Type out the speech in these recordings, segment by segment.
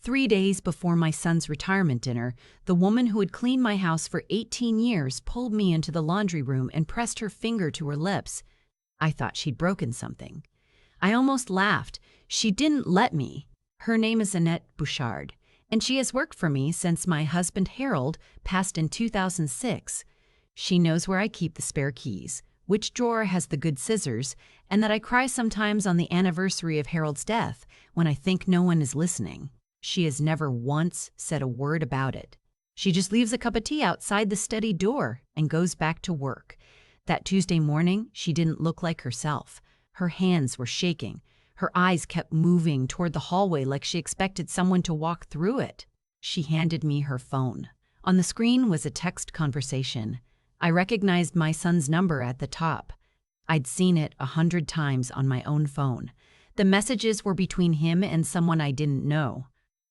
3 days before my son's retirement dinner, the woman who had cleaned my house for 18 years pulled me into the laundry room and pressed her finger to her lips. I thought she'd broken something. I almost laughed. She didn't let me. Her name is Annette Bouchard, and she has worked for me since my husband Harold passed in 2006. She knows where I keep the spare keys, which drawer has the good scissors, and that I cry sometimes on the anniversary of Harold's death when I think no one is listening. She has never once said a word about it. She just leaves a cup of tea outside the study door and goes back to work. That Tuesday morning, she didn't look like herself. Her hands were shaking. Her eyes kept moving toward the hallway like she expected someone to walk through it. She handed me her phone. On the screen was a text conversation. I recognized my son's number at the top. I'd seen it 100 times on my own phone. The messages were between him and someone I didn't know,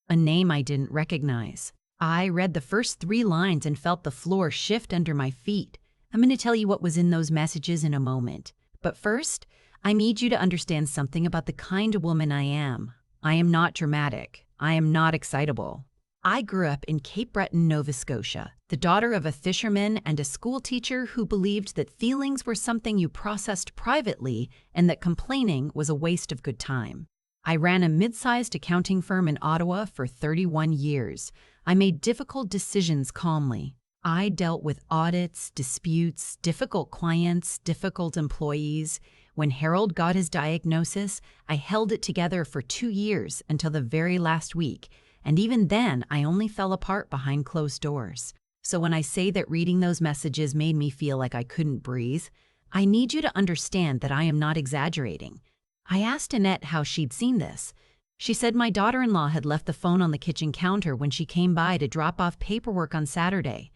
a name I didn't recognize. I read the first 3 lines and felt the floor shift under my feet. I'm going to tell you what was in those messages in a moment. But first, I need you to understand something about the kind of woman I am. I am not dramatic. I am not excitable. I grew up in Cape Breton, Nova Scotia, the daughter of a fisherman and a school teacher who believed that feelings were something you processed privately and that complaining was a waste of good time. I ran a mid-sized accounting firm in Ottawa for 31 years. I made difficult decisions calmly. I dealt with audits, disputes, difficult clients, difficult employees. When Harold got his diagnosis, I held it together for 2 years until the very last week, and even then I only fell apart behind closed doors. So when I say that reading those messages made me feel like I couldn't breathe, I need you to understand that I am not exaggerating. I asked Annette how she'd seen this. She said my daughter-in-law had left the phone on the kitchen counter when she came by to drop off paperwork on Saturday.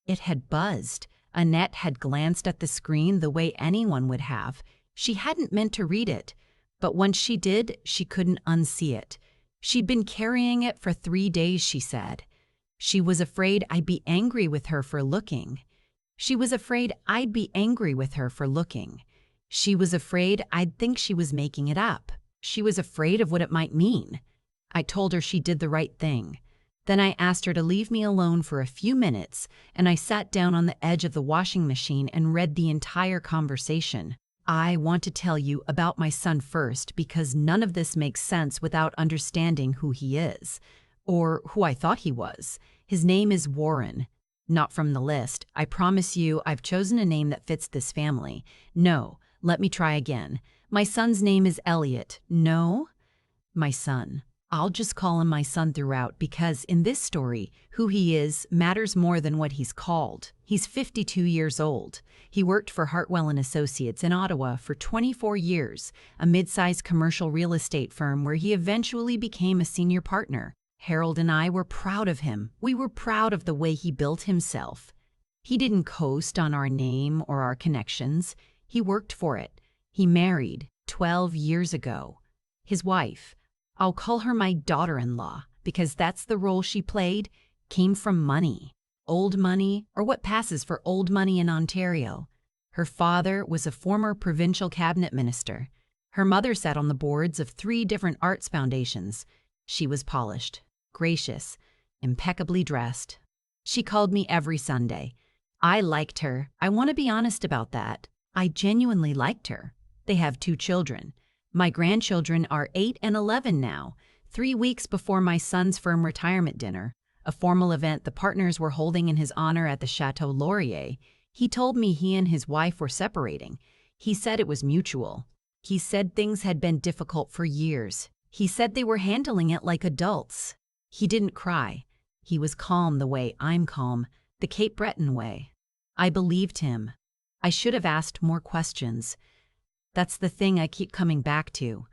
It had buzzed. Annette had glanced at the screen the way anyone would have. She hadn't meant to read it, but once she did, she couldn't unsee it. She'd been carrying it for 3 days, she said. She was afraid I'd be angry with her for looking. She was afraid I'd be angry with her for looking. She was afraid I'd think she was making it up. She was afraid of what it might mean. I told her she did the right thing. Then I asked her to leave me alone for a few minutes, and I sat down on the edge of the washing machine and read the entire conversation. I want to tell you about my son first because none of this makes sense without understanding who he is, or who I thought he was. His name is Warren. Not from the list. I promise you I've chosen a name that fits this family. No, let me try again. My son's name is Elliot. No? My son. I'll just call him my son throughout because in this story, who he is matters more than what he's called. He's 52 years old. He worked for Hartwell & Associates in Ottawa for 24 years, a mid-sized commercial real estate firm where he eventually became a senior partner. Harold and I were proud of him. We were proud of the way he built himself. He didn't coast on our name or our connections. He worked for it. He married 12 years ago. His wife, I'll call her my daughter-in-law because that's the role she played, came from money. Old money, or what passes for old money in Ontario. Her father was a former provincial cabinet minister. Her mother sat on the boards of 3 different arts foundations. She was polished, gracious, impeccably dressed. She called me every Sunday. I liked her. I want to be honest about that. I genuinely liked her. They have 2 children. My grandchildren are 8 and 11 now, 3 weeks before my son's firm retirement dinner, a formal event the partners were holding in his honor at the Chateau Laurier. He told me he and his wife were separating. He said it was mutual. He said things had been difficult for years. He said they were handling it like adults. He didn't cry. He was calm the way I'm calm, the Cape Breton way. I believed him. I should have asked more questions. That's the thing I keep coming back to.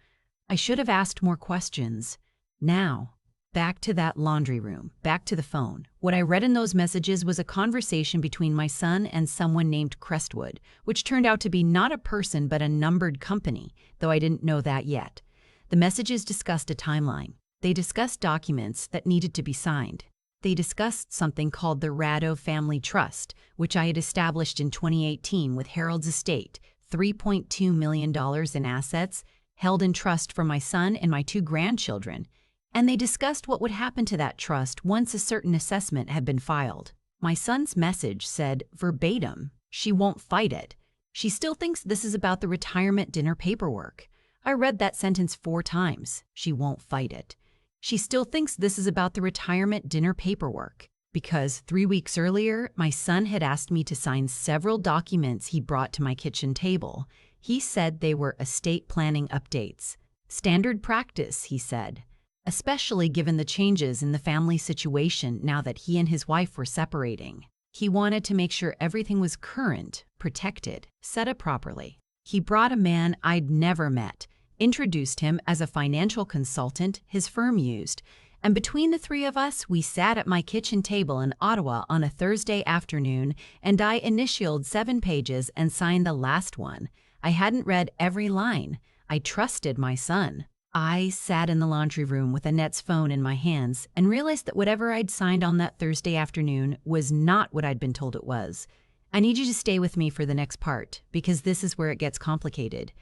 I should have asked more questions. Now, back to that laundry room, back to the phone. What I read in those messages was a conversation between my son and someone named Crestwood, which turned out to be not a person but a numbered company, though I didn't know that yet. The messages discussed a timeline. They discussed documents that needed to be signed. They discussed something called the Rado Family Trust, which I had established in 2018 with Harold's estate, $3.2 million in assets, held in trust for my son and my 2 grandchildren. and they discussed what would happen to that trust once a certain assessment had been filed. My son's message said verbatim, "She won't fight it. She still thinks this is about the retirement dinner paperwork." I read that sentence 4 times. She won't fight it. She still thinks this is about the retirement dinner paperwork. Because 3 weeks earlier, my son had asked me to sign several documents he brought to my kitchen table. He said they were estate planning updates. Standard practice, he said, especially given the changes in the family situation now that he and his wife were separating. He wanted to make sure everything was current, protected, set up properly. He brought a man I'd never met, introduced him as a financial consultant his firm used, and between the 3 of us, we sat at my kitchen table in Ottawa on a Thursday afternoon, and I initialed 7 pages and signed the last one. I hadn't read every line. I trusted my son. I sat in the laundry room with Annette's phone in my hands and realized that whatever I'd signed on that Thursday afternoon was not what I'd been told it was. I need you to stay with me for the next part, because this is where it gets complicated.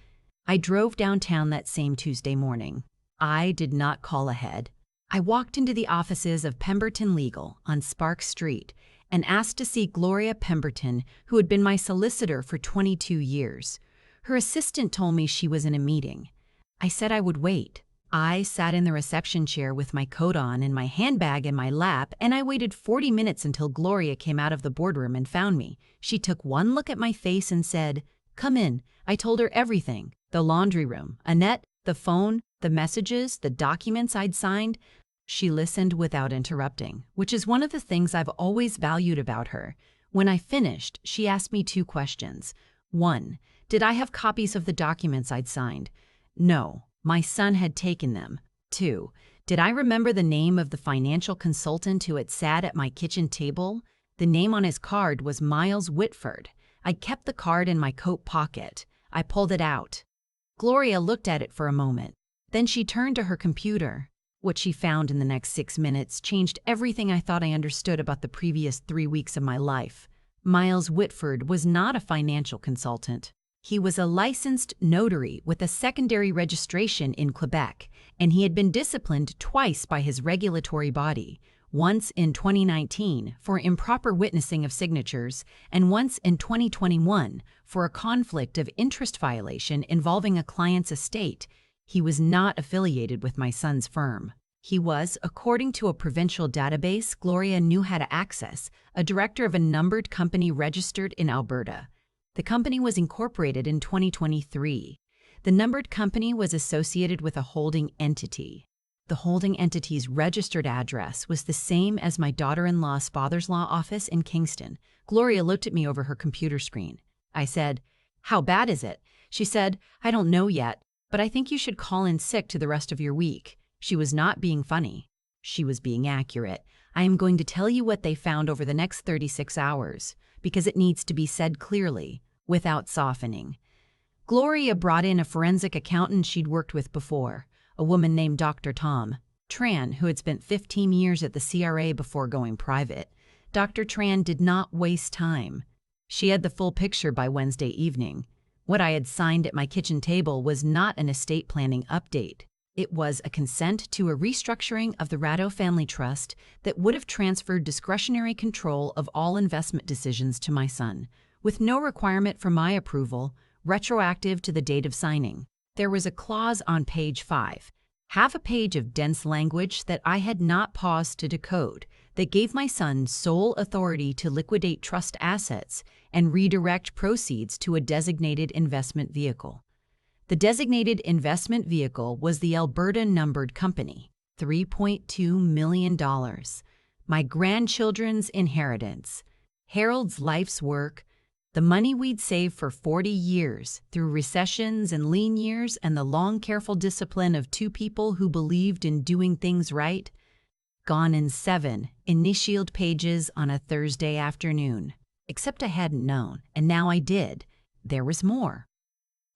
I drove downtown that same Tuesday morning. I did not call ahead. I walked into the offices of Pemberton Legal on Spark Street and asked to see Gloria Pemberton, who had been my solicitor for 22 years. Her assistant told me she was in a meeting. I said I would wait. I sat in the reception chair with my coat on and my handbag in my lap, and I waited 40 minutes until Gloria came out of the boardroom and found me. She took one look at my face and said, "Come in." I told her everything. The laundry room, Annette, the phone, the messages, the documents I'd signed. She listened without interrupting, which is one of the things I've always valued about her. When I finished, she asked me 2 questions. 1, did I have copies of the documents I'd signed? No, my son had taken them. 2, did I remember the name of the financial consultant who had sat at my kitchen table? The name on his card was Miles Whitford. I kept the card in my coat pocket. I pulled it out. Gloria looked at it for a moment. Then she turned to her computer. What she found in the next 6 minutes changed everything I thought I understood about the previous 3 weeks of my life. Miles Whitford was not a financial consultant. He was a licensed notary with a secondary registration in Quebec, and he had been disciplined twice by his regulatory body, once in 2019 for improper witnessing of signatures, and once in 2021 for a conflict of interest violation involving a client's estate. He was not affiliated with my son's firm. He was, according to a provincial database Gloria knew how to access, a director of a numbered company registered in Alberta. The company was incorporated in 2023. The numbered company was associated with a holding entity. The holding entity's registered address was the same as my daughter-in-law's father's-law office in Kingston. Gloria looked at me over her computer screen. I said, "How bad is it?" She said, "I don't know yet, but I think you should call in sick to the rest of your week." She was not being funny. She was being accurate. I am going to tell you what they found over the next 36 hours, because it needs to be said clearly, without softening. Gloria brought in a forensic accountant she'd worked with before, a woman named Dr. Tom Tran, who had spent 15 years at the CRA before going private. Dr. Tran did not waste time. She had the full picture by Wednesday evening. What I had signed at my kitchen table was not an estate planning update. It was a consent to a restructuring of the Ratto Family Trust that would have transferred discretionary control of all investment decisions to my son, with no requirement for my approval, retroactive to the date of signing. There was a clause on page 5, half a page of dense language that I had not paused to decode, that gave my son sole authority to liquidate trust assets and redirect proceeds to a designated investment vehicle. The designated investment vehicle was the Alberta Numbered Company, $3.2 million. My grandchildren's inheritance, Harold's life's work, the money we'd saved for 40 years through recessions and lean years and the long, careful discipline of 2 people who believed in doing things right, gone in 7 initialed pages on a Thursday afternoon. Except I hadn't known, and now I did. There was more.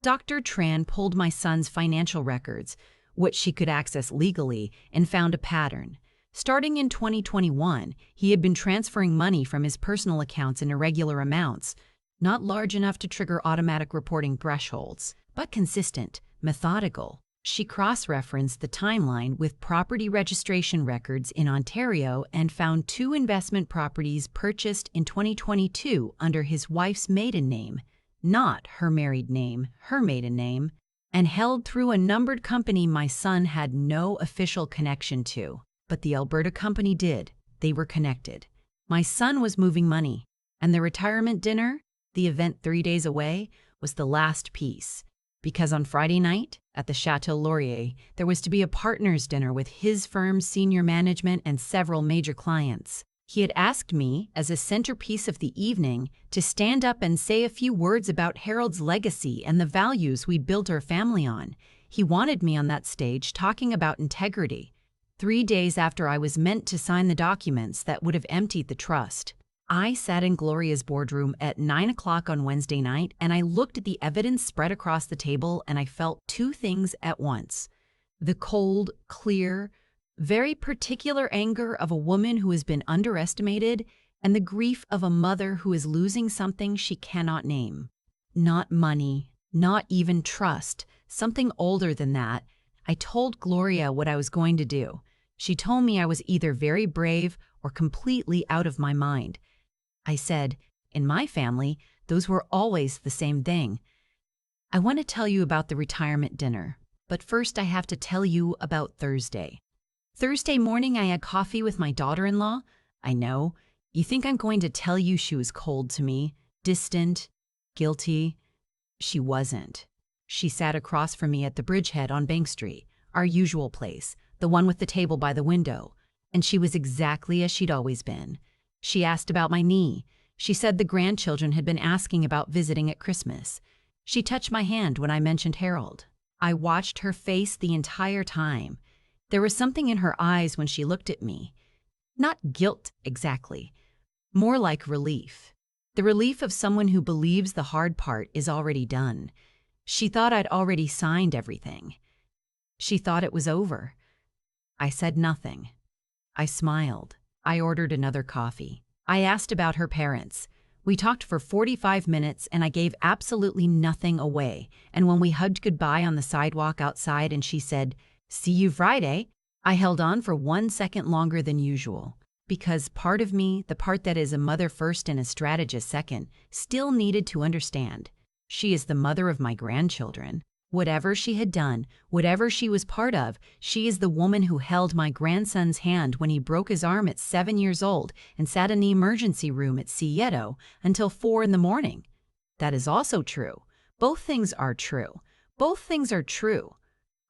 Dr. Tran pulled my son's financial records, which she could access legally, and found a pattern. Starting in 2021, he had been transferring money from his personal accounts in irregular amounts, not large enough to trigger automatic reporting thresholds, but consistent, methodical. She cross-referenced the timeline with property registration records in Ontario and found 2 investment properties purchased in 2022 under his wife's maiden name, not her married name, her maiden name, and held through a numbered company my son had no official connection to. But the Alberta company did. They were connected. My son was moving money, and the retirement dinner, the event 3 days away, was the last piece. Because on Friday night, at the Chateau Laurier, there was to be a partners' dinner with his firm's senior management and several major clients. He had asked me, as a centerpiece of the evening, to stand up and say a few words about Harold's legacy and the values we'd built our family on. He wanted me on that stage talking about integrity. 3 days after I was meant to sign the documents that would have emptied the trust. I sat in Gloria's boardroom at 9 o'clock on Wednesday night, and I looked at the evidence spread across the table, and I felt 2 things at once. The cold, clear, very particular anger of a woman who has been underestimated, and the grief of a mother who is losing something she cannot name. Not money, not even trust, something older than that. I told Gloria what I was going to do. She told me I was either very brave or completely out of my mind. I said, in my family, those were always the same thing. I want to tell you about the retirement dinner, but first I have to tell you about Thursday. Thursday morning I had coffee with my daughter-in-law. I know, you think I'm going to tell you she was cold to me, distant, guilty. She wasn't. She sat across from me at the bridgehead on Bank Street, our usual place, the one with the table by the window, and she was exactly as she'd always been. She asked about my knee. She said the grandchildren had been asking about visiting at Christmas. She touched my hand when I mentioned Harold. I watched her face the entire time. There was something in her eyes when she looked at me. Not guilt exactly, more like relief. The relief of someone who believes the hard part is already done. She thought I'd already signed everything. She thought it was over. I said nothing. I smiled. I ordered another coffee. I asked about her parents. We talked for 45 minutes and I gave absolutely nothing away. And when we hugged goodbye on the sidewalk outside and she said, "See you Friday," I held on for 1 second longer than usual. Because part of me, the part that is a mother first and a strategist second, still needed to understand. She is the mother of my grandchildren. Whatever she had done, whatever she was part of, she is the woman who held my grandson's hand when he broke his arm at 7 years old and sat in the emergency room at Cieto until 4 in the morning. That is also true. Both things are true. Both things are true.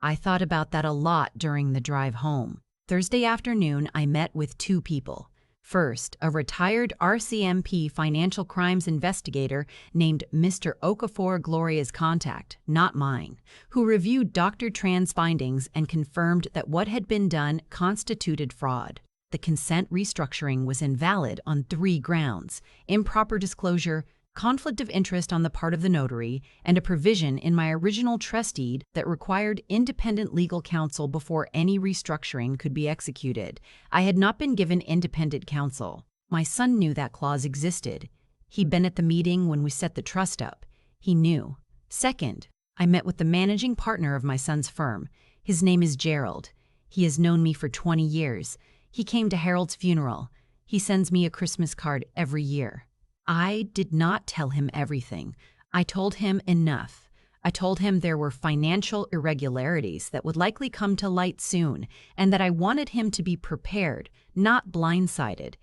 I thought about that a lot during the drive home. Thursday afternoon, I met with 2 people. First, a retired RCMP financial crimes investigator named Mr. Okafor Gloria's contact, not mine, who reviewed Dr. Tran's findings and confirmed that what had been done constituted fraud. The consent restructuring was invalid on 3 grounds: improper disclosure, conflict of interest on the part of the notary, and a provision in my original trust deed that required independent legal counsel before any restructuring could be executed. I had not been given independent counsel. My son knew that clause existed. He'd been at the meeting when we set the trust up. He knew. Second, I met with the managing partner of my son's firm. His name is Gerald. He has known me for 20 years. He came to Harold's funeral. He sends me a Christmas card every year. I did not tell him everything. I told him enough. I told him there were financial irregularities that would likely come to light soon, and that I wanted him to be prepared, not blindsided.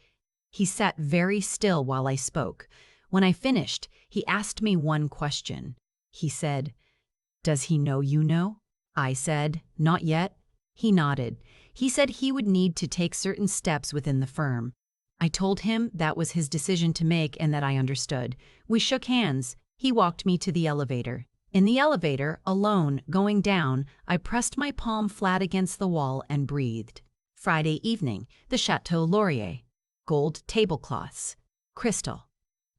He sat very still while I spoke. When I finished, he asked me one question. He said, "Does he know you know?" I said, "Not yet." He nodded. He said he would need to take certain steps within the firm. I told him that was his decision to make and that I understood. We shook hands. He walked me to the elevator. In the elevator, alone, going down, I pressed my palm flat against the wall and breathed. Friday evening, the Chateau Laurier. Gold tablecloths. Crystal.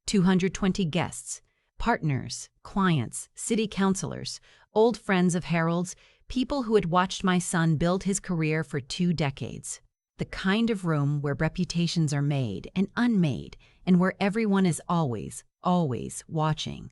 220 guests. Partners, clients, city councilors, old friends of Harold's, people who had watched my son build his career for 2 decades. The kind of room where reputations are made and unmade, and where everyone is always, always watching.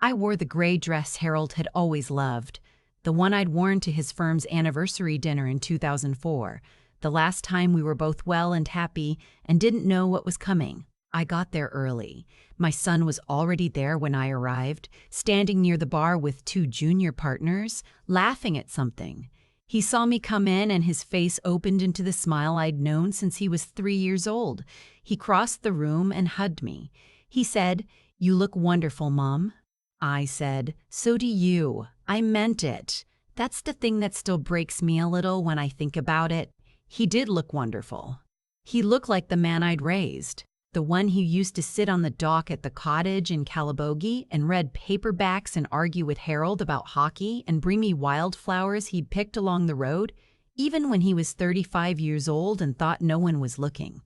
I wore the gray dress Harold had always loved. the one I'd worn to his firm's anniversary dinner in 2004, the last time we were both well and happy and didn't know what was coming. I got there early. My son was already there when I arrived, standing near the bar with two junior partners, laughing at something. He saw me come in and his face opened into the smile I'd known since he was 3 years old. He crossed the room and hugged me. He said, "You look wonderful, Mom." I said, "So do you." I meant it. That's the thing that still breaks me a little when I think about it. He did look wonderful. He looked like the man I'd raised, the one who used to sit on the dock at the cottage in Calabogie and read paperbacks and argue with Harold about hockey and bring me wildflowers he'd picked along the road, even when he was 35 years old and thought no one was looking.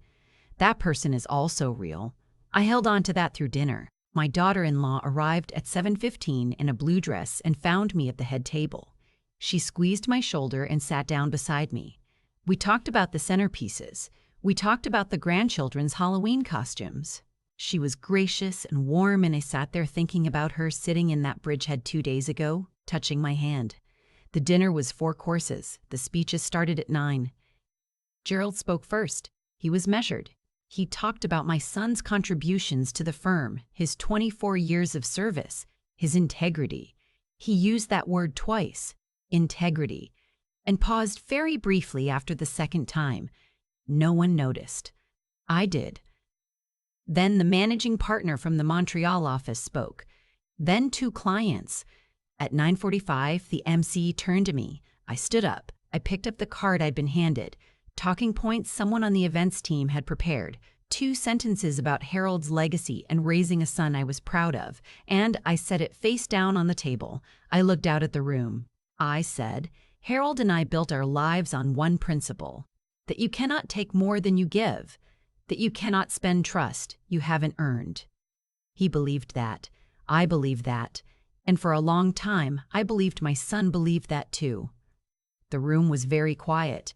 That person is also real. I held on to that through dinner. My daughter-in-law arrived at 7:15 in a blue dress and found me at the head table. She squeezed my shoulder and sat down beside me. We talked about the centerpieces. We talked about the grandchildren's Halloween costumes. She was gracious and warm, and I sat there thinking about her sitting in that bridgehead 2 days ago, touching my hand. The dinner was 4 courses. The speeches started at 9. Gerald spoke first. He was measured. He talked about my son's contributions to the firm, his 24 years of service, his integrity. He used that word twice, integrity, and paused very briefly after the second time. No one noticed. I did. Then the managing partner from the Montreal office spoke. Then 2 clients. At 9:45, the MC turned to me. I stood up. I picked up the card I'd been handed. Talking points someone on the events team had prepared. 2 sentences about Harold's legacy and raising a son I was proud of, and I set it face down on the table. I looked out at the room. I said, "Harold and I built our lives on one principle, that you cannot take more than you give, that you cannot spend trust you haven't earned." He believed that. I believed that. And for a long time, I believed my son believed that too. The room was very quiet.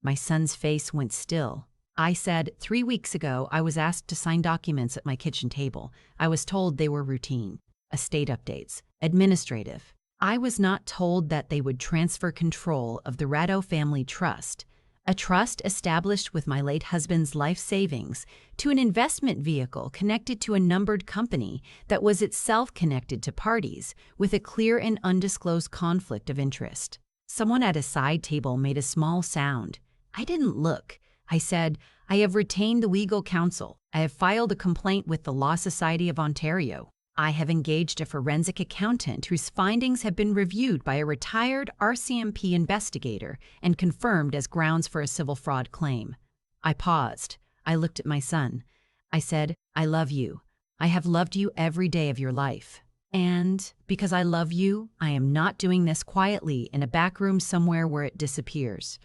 My son's face went still. I said, 3 weeks ago, I was asked to sign documents at my kitchen table. I was told they were routine, estate updates, administrative. I was not told that they would transfer control of the Ratto family trust, a trust established with my late husband's life savings, to an investment vehicle connected to a numbered company that was itself connected to parties with a clear and undisclosed conflict of interest. Someone at a side table made a small sound. I didn't look. I said, "I have retained the legal counsel. I have filed a complaint with the Law Society of Ontario. I have engaged a forensic accountant whose findings have been reviewed by a retired RCMP investigator and confirmed as grounds for a civil fraud claim." I paused. I looked at my son. I said, "I love you. I have loved you every day of your life. And because I love you, I am not doing this quietly in a back room somewhere where it disappears.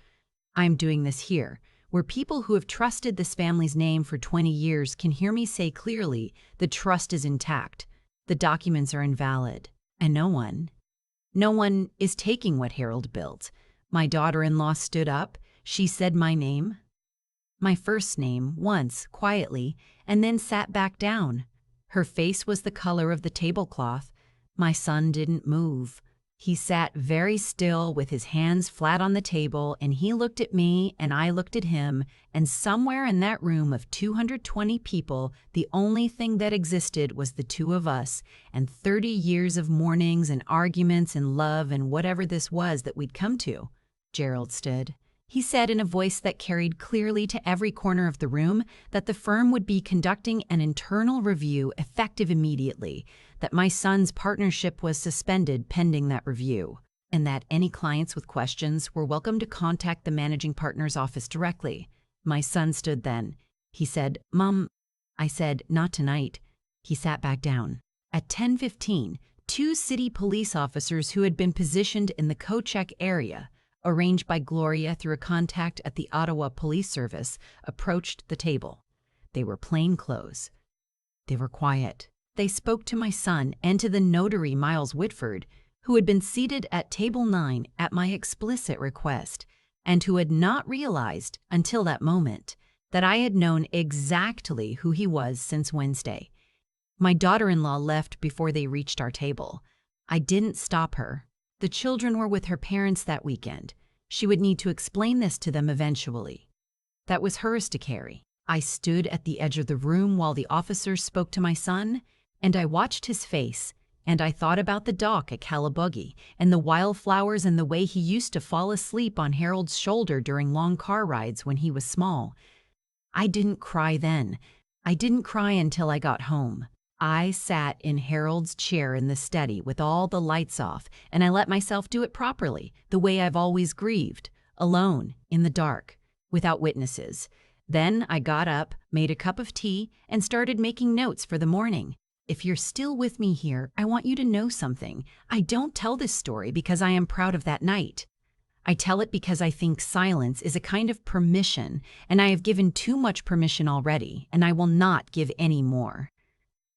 I am doing this here, where people who have trusted this family's name for 20 years can hear me say clearly the trust is intact, the documents are invalid, and no one is taking what Harold built." My daughter-in-law stood up. She said my name, my first name, once, quietly, and then sat back down. Her face was the color of the tablecloth. My son didn't move. He sat very still with his hands flat on the table, and he looked at me and I looked at him, and somewhere in that room of 220 people, the only thing that existed was the two of us and 30 years of mornings and arguments and love and whatever this was that we'd come to. Gerald stood. He said in a voice that carried clearly to every corner of the room that the firm would be conducting an internal review effective immediately, that my son's partnership was suspended pending that review, and that any clients with questions were welcome to contact the managing partner's office directly. My son stood then. He said, "Mom." I said, "Not tonight." He sat back down. At 10:15, 2 city police officers who had been positioned in the co-check area, arranged by Gloria through a contact at the Ottawa Police Service, approached the table. They were plainclothes. They were quiet. They spoke to my son and to the notary Miles Whitford, who had been seated at table 9 at my explicit request, and who had not realized until that moment that I had known exactly who he was since Wednesday. My daughter-in-law left before they reached our table. I didn't stop her. The children were with her parents that weekend. She would need to explain this to them eventually. That was hers to carry. I stood at the edge of the room while the officers spoke to my son, and I watched his face, and I thought about the dock at Calabogie and the wildflowers and the way he used to fall asleep on Harold's shoulder during long car rides when he was small. I didn't cry then. I didn't cry until I got home. I sat in Harold's chair in the study with all the lights off, and I let myself do it properly, the way I've always grieved, alone, in the dark, without witnesses. Then I got up, made a cup of tea, and started making notes for the morning. If you're still with me here, I want you to know something. I don't tell this story because I am proud of that night. I tell it because I think silence is a kind of permission, and I have given too much permission already, and I will not give any more.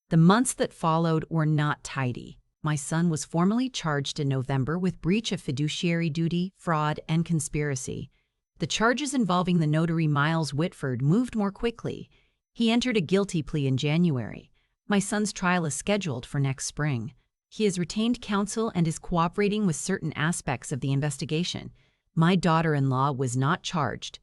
The months that followed were not tidy. My son was formally charged in November with breach of fiduciary duty, fraud, and conspiracy. The charges involving the notary Miles Whitford moved more quickly. He entered a guilty plea in January. My son's trial is scheduled for next spring. He has retained counsel and is cooperating with certain aspects of the investigation. My daughter-in-law was not charged.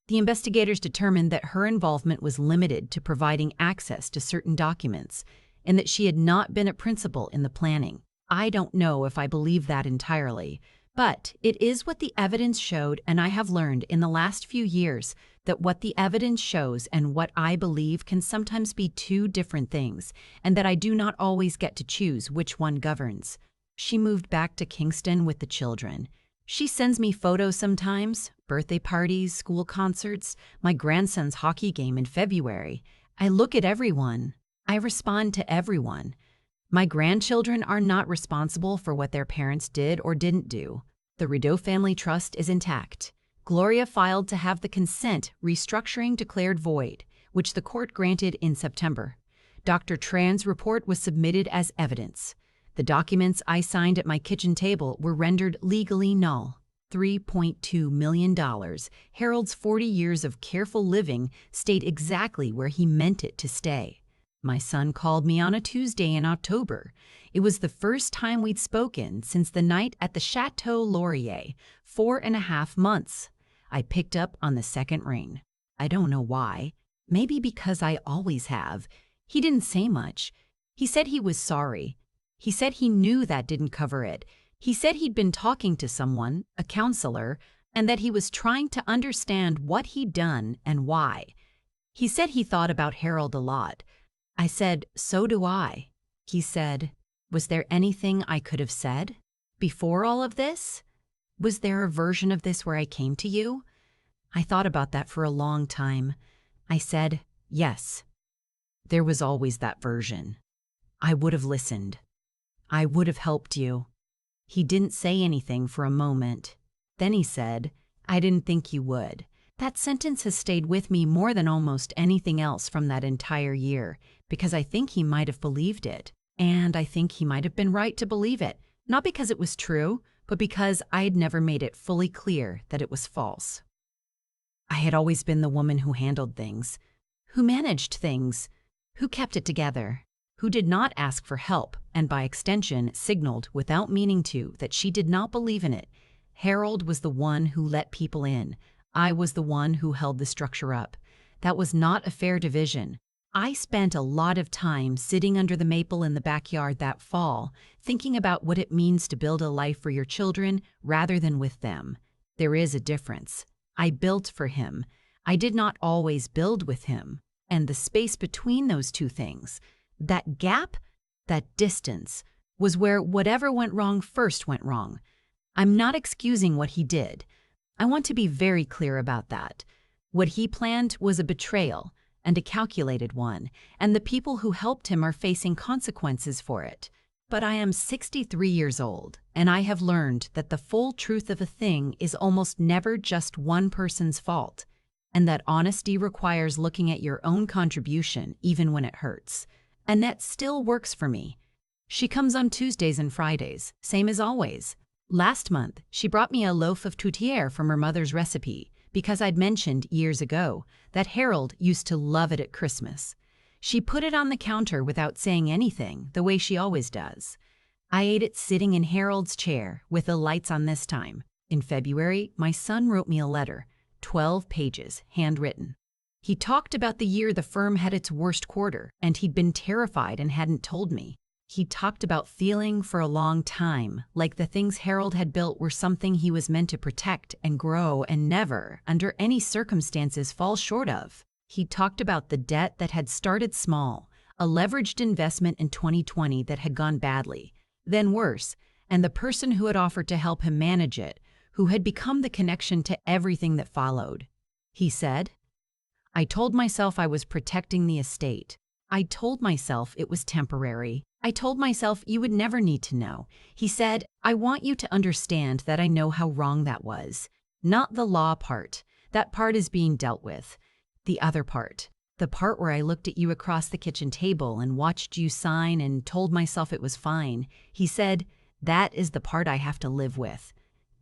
The investigators determined that her involvement was limited to providing access to certain documents and that she had not been a principal in the planning. I don't know if I believe that entirely, but it is what the evidence showed, and I have learned in the last few years that what the evidence shows and what I believe can sometimes be two different things, and that I do not always get to choose which one governs. She moved back to Kingston with the children. She sends me photos sometimes, birthday parties, school concerts, my grandson's hockey game in February. I look at everyone. I respond to everyone. My grandchildren are not responsible for what their parents did or didn't do. The Rideau family trust is intact. Gloria filed to have the consent restructuring declared void, which the court granted in September. Dr. Tran's report was submitted as evidence. The documents I signed at my kitchen table were rendered legally null. $3.2 million. Harold's 40 years of careful living stayed exactly where he meant it to stay. My son called me on a Tuesday in October. It was the first time we'd spoken since the night at the Chateau Laurier, 4.5 months. I picked up on the second ring. I don't know why. Maybe because I always have. He didn't say much. He said he was sorry. He said he knew that didn't cover it. He said he'd been talking to someone, a counselor, and that he was trying to understand what he'd done and why. He said he thought about Harold a lot. I said, so do I. He said, was there anything I could have said? Before all of this? Was there a version of this where I came to you? I thought about that for a long time. I said, yes. There was always that version. I would have listened. I would have helped you. He didn't say anything for a moment. Then he said, I didn't think you would. That sentence has stayed with me more than almost anything else from that entire year, because I think he might have believed it. And I think he might have been right to believe it, not because it was true, but because I had never made it fully clear that it was false. I had always been the woman who handled things, who managed things, who kept it together, who did not ask for help, and by extension signaled without meaning to that she did not believe in it. Harold was the one who let people in. I was the one who held the structure up. That was not a fair division. I spent a lot of time sitting under the maple in the backyard that fall, thinking about what it means to build a life for your children rather than with them. There is a difference. I built for him. I did not always build with him. And the space between those two things, that gap, that distance, was where whatever went wrong first went wrong. I'm not excusing what he did. I want to be very clear about that. What he planned was a betrayal, and a calculated one, and the people who helped him are facing consequences for it. But I am 63 years old, and I have learned that the full truth of a thing is almost never just one person's fault, and that honesty requires looking at your own contribution even when it hurts. Annette still works for me. She comes on Tuesdays and Fridays, same as always. Last month, she brought me a loaf of tourtière from her mother's recipe because I'd mentioned years ago that Harold used to love it at Christmas. She put it on the counter without saying anything, the way she always does. I ate it sitting in Harold's chair, with the lights on this time. In February, my son wrote me a letter, 12 pages, handwritten. He talked about the year the firm had its worst quarter, and he'd been terrified and hadn't told me. He talked about feeling for a long time like the things Harold had built were something he was meant to protect and grow and never, under any circumstances, fall short of. He talked about the debt that had started small, a leveraged investment in 2020 that had gone badly, then worse, and the person who had offered to help him manage it, who had become the connection to everything that followed. He said, "I told myself I was protecting the estate. I told myself it was temporary. I told myself you would never need to know." He said, "I want you to understand that I know how wrong that was. Not the law part. That part is being dealt with. The other part. The part where I looked at you across the kitchen table and watched you sign and told myself it was fine." He said, "That is the part I have to live with."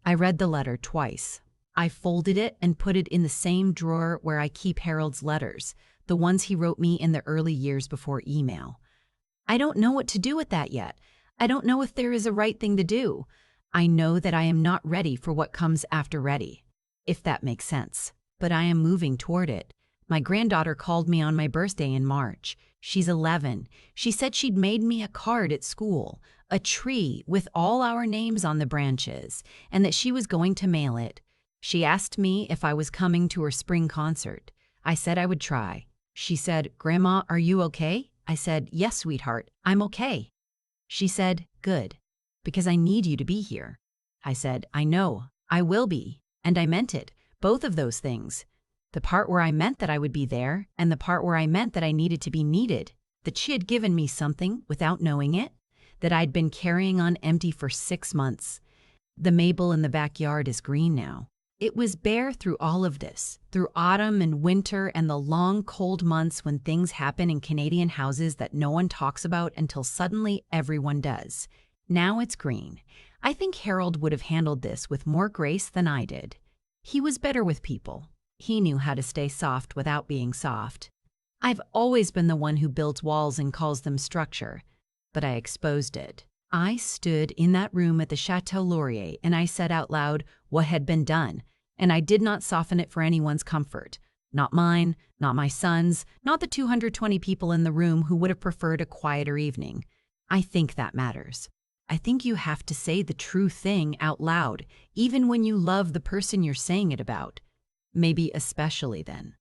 I read the letter twice. I folded it and put it in the same drawer where I keep Harold's letters, the ones he wrote me in the early years before email. I don't know what to do with that yet. I don't know if there is a right thing to do. I know that I am not ready for what comes after ready, if that makes sense. But I am moving toward it. My granddaughter called me on my birthday in March. She's 11. She said she'd made me a card at school, a tree with all our names on the branches, and that she was going to mail it. She asked me if I was coming to her spring concert. I said I would try. She said, "Grandma, are you okay?" I said, "Yes, sweetheart, I'm okay." She said, "Good, because I need you to be here." I said, "I know, I will be," and I meant it, both of those things. The part where I meant that I would be there, and the part where I meant that I needed to be needed, that she had given me something without knowing it, that I'd been carrying on empty for 6 months. The maple in the backyard is green now. It was bare through all of this, through autumn and winter and the long, cold months when things happen in Canadian houses that no one talks about until suddenly everyone does. Now it's green. I think Harold would have handled this with more grace than I did. He was better with people. He knew how to stay soft without being soft. I've always been the one who builds walls and calls them structure, but I exposed it. I stood in that room at the Chateau Laurier and I said out loud what had been done, and I did not soften it for anyone's comfort. Not mine, not my son's, not the 220 people in the room who would have preferred a quieter evening. I think that matters. I think you have to say the true thing out loud, even when you love the person you're saying it about. Maybe especially then.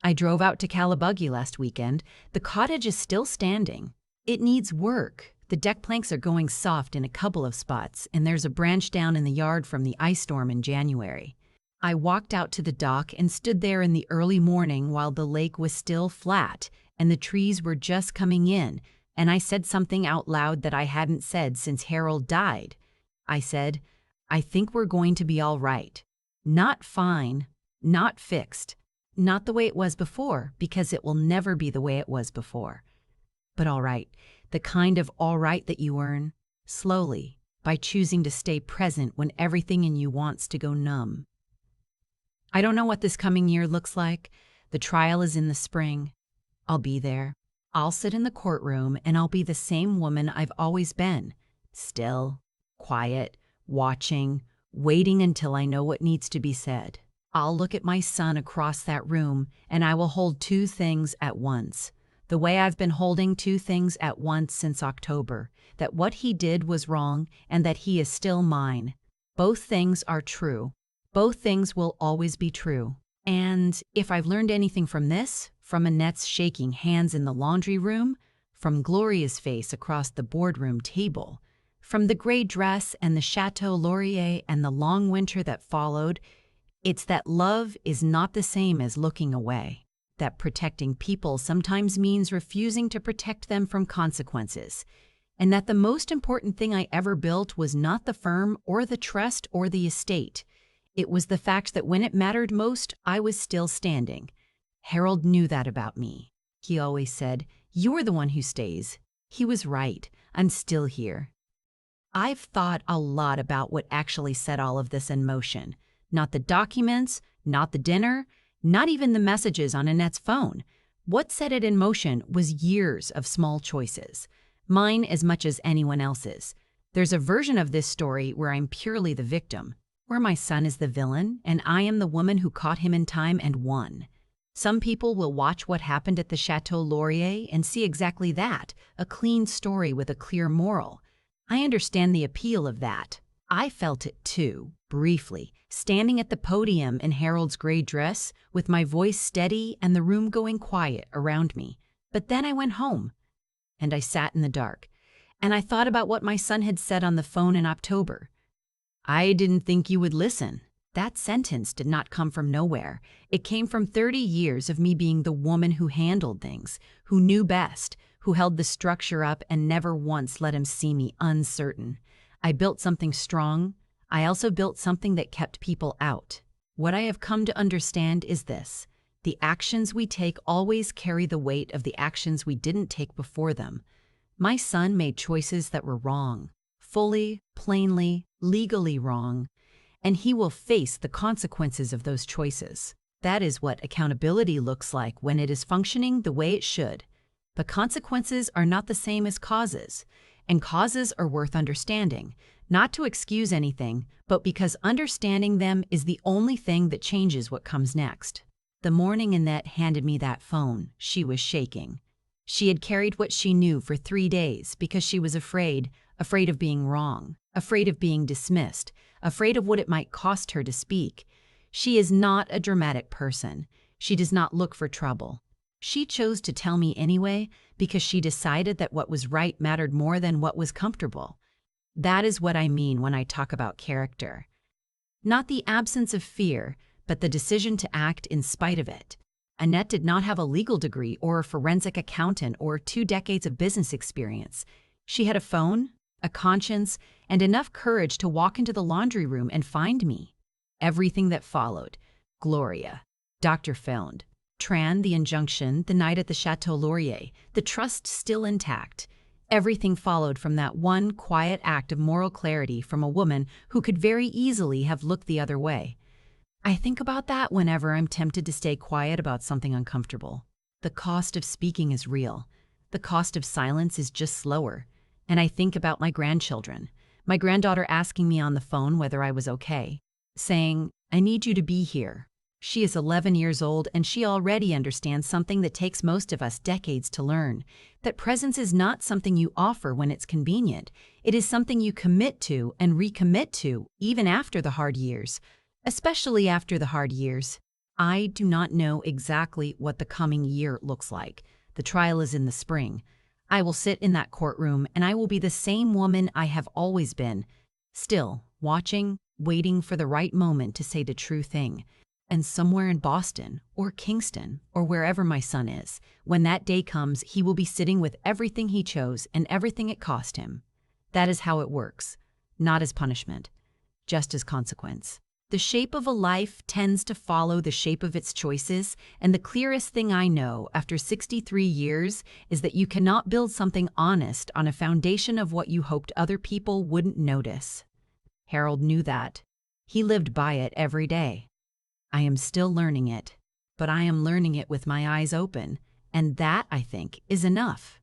I drove out to Calabuggy last weekend. The cottage is still standing. It needs work. The deck planks are going soft in a couple of spots, and there's a branch down in the yard from the ice storm in January. I walked out to the dock and stood there in the early morning while the lake was still flat and the trees were just coming in, and I said something out loud that I hadn't said since Harold died. I said, "I think we're going to be all right. Not fine, not fixed, not the way it was before, because it will never be the way it was before. But all right, the kind of all right that you earn, slowly, by choosing to stay present when everything in you wants to go numb." I don't know what this coming year looks like. The trial is in the spring. I'll be there. I'll sit in the courtroom and I'll be the same woman I've always been. Still, quiet, watching, waiting until I know what needs to be said. I'll look at my son across that room and I will hold two things at once. The way I've been holding two things at once since October, that what he did was wrong and that he is still mine. Both things are true. Both things will always be true. And if I've learned anything from this, from Annette's shaking hands in the laundry room, from Gloria's face across the boardroom table, from the gray dress and the Chateau Laurier and the long winter that followed, it's that love is not the same as looking away. That protecting people sometimes means refusing to protect them from consequences, and that the most important thing I ever built was not the firm or the trust or the estate. It was the fact that when it mattered most, I was still standing. Harold knew that about me. He always said, "You're the one who stays." He was right. I'm still here. I've thought a lot about what actually set all of this in motion. Not the documents, not the dinner, not even the messages on Annette's phone. What set it in motion was years of small choices. Mine as much as anyone else's. There's a version of this story where I'm purely the victim, where my son is the villain and I am the woman who caught him in time and won. Some people will watch what happened at the Chateau Laurier and see exactly that, a clean story with a clear moral. I understand the appeal of that. I felt it too, briefly, standing at the podium in Harold's gray dress, with my voice steady and the room going quiet around me. But then I went home, and I sat in the dark, and I thought about what my son had said on the phone in October. "I didn't think you would listen." That sentence did not come from nowhere. It came from 30 years of me being the woman who handled things, who knew best, who held the structure up and never once let him see me uncertain. I built something strong. I also built something that kept people out. What I have come to understand is this: the actions we take always carry the weight of the actions we didn't take before them. My son made choices that were wrong, fully, plainly, legally wrong, and he will face the consequences of those choices. That is what accountability looks like when it is functioning the way it should. But consequences are not the same as causes, and causes are worth understanding, not to excuse anything, but because understanding them is the only thing that changes what comes next. The morning Annette handed me that phone, she was shaking. She had carried what she knew for 3 days because she was afraid of being wrong, afraid of being dismissed, afraid of what it might cost her to speak. She is not a dramatic person. She does not look for trouble. She chose to tell me anyway because she decided that what was right mattered more than what was comfortable. That is what I mean when I talk about character. Not the absence of fear, but the decision to act in spite of it. Annette did not have a legal degree or a forensic accountant or 2 decades of business experience. She had a phone, a conscience, and enough courage to walk into the laundry room and find me. Everything that followed: Gloria, Dr. Found, Tran, the injunction, the night at the Chateau Laurier, the trust still intact. Everything followed from that one quiet act of moral clarity from a woman who could very easily have looked the other way. I think about that whenever I'm tempted to stay quiet about something uncomfortable. The cost of speaking is real. The cost of silence is just slower. And I think about my grandchildren. My granddaughter asking me on the phone whether I was okay, saying, "I need you to be here." She is 11 years old and she already understands something that takes most of us decades to learn: that presence is not something you offer when it's convenient. It is something you commit to and recommit to even after the hard years. Especially after the hard years. I do not know exactly what the coming year looks like. The trial is in the spring. I will sit in that courtroom and I will be the same woman I have always been, still watching, waiting for the right moment to say the true thing. And somewhere in Boston or Kingston or wherever my son is, when that day comes, he will be sitting with everything he chose and everything it cost him. That is how it works, not as punishment, just as consequence. The shape of a life tends to follow the shape of its choices, and the clearest thing I know after 63 years is that you cannot build something honest on a foundation of what you hoped other people wouldn't notice. Harold knew that. He lived by it every day. I am still learning it, but I am learning it with my eyes open, and that, I think, is enough.